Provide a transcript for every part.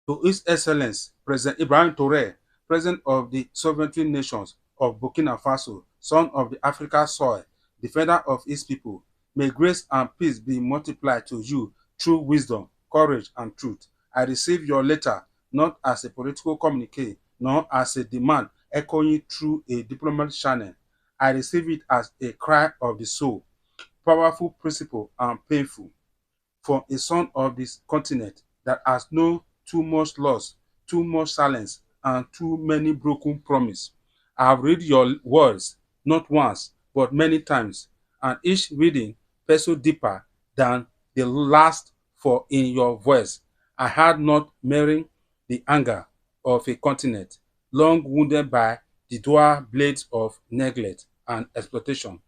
To His Excellence, President Ibrahim TrAoRe, President of the Sovereign Nations of Burkina Faso, son of the African soil, defender of his people, may grace and peace be multiplied to you through wisdom, courage, and truth. I receive your letter not as a political communique, nor as a demand echoing through a diplomatic channel. I receive it as a cry of the soul, powerful, principle, and painful from a son of this continent that has known too much loss, too much silence, and too many broken promises. I have read your words not once, but many times, and each reading penciled deeper than the last, for in your voice I had not merely the anger of a continent long wounded by the dual blades of neglect and exploitation.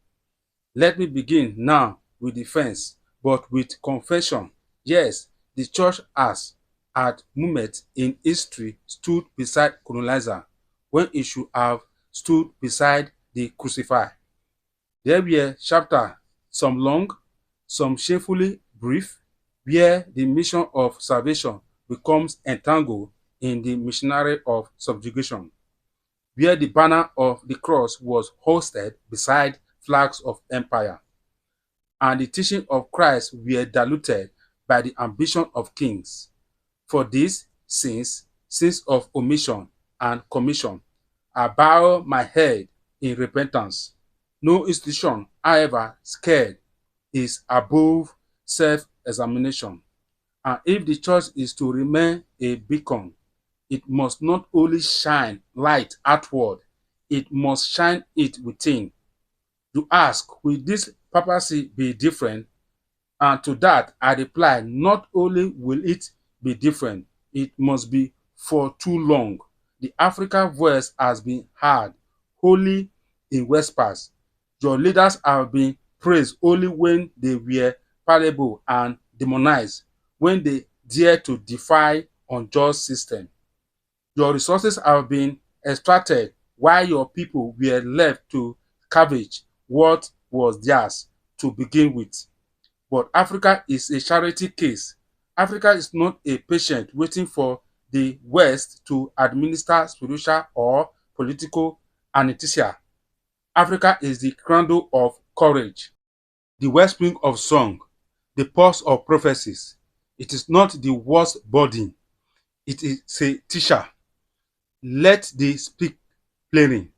Let me begin now with defense, but with confession. Yes, the church has, at moments in history, stood beside colonizer when it should have stood beside the crucified. There were chapters, some long, some shamefully brief, where the mission of salvation becomes entangled in the machinery of subjugation, where the banner of the cross was hoisted beside flags of empire, and the teaching of Christ were diluted by the ambition of kings. For these sins of omission and commission, I bow my head in repentance. No institution, however scared, is above self-examination. And if the church is to remain a beacon, it must not only shine light outward, it must shine it within. You ask, will this papacy be different? And to that I reply, not only will it be different, it must be for too long. The African voice has been heard wholly in whispers. Your leaders have been praised only when they were palpable and demonized, when they dare to defy unjust system. Your resources have been extracted while your people were left to scavenge what was theirs to begin with. But Africa is a charity case. Africa is not a patient waiting for the West to administer spiritual or political anesthesia. Africa is the cradle of courage, the wellspring of song, the pulse of prophecies. It is not the worst burden, it is a teacher. Let the speak plainly,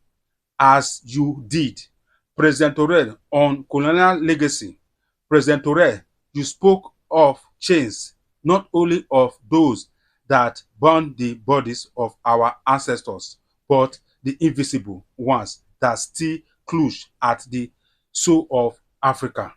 as you did. President TrAoRe, on colonial legacy. President TrAoRe, you spoke of chains, not only of those that bound the bodies of our ancestors, but the invisible ones that still clutch at the soul of Africa.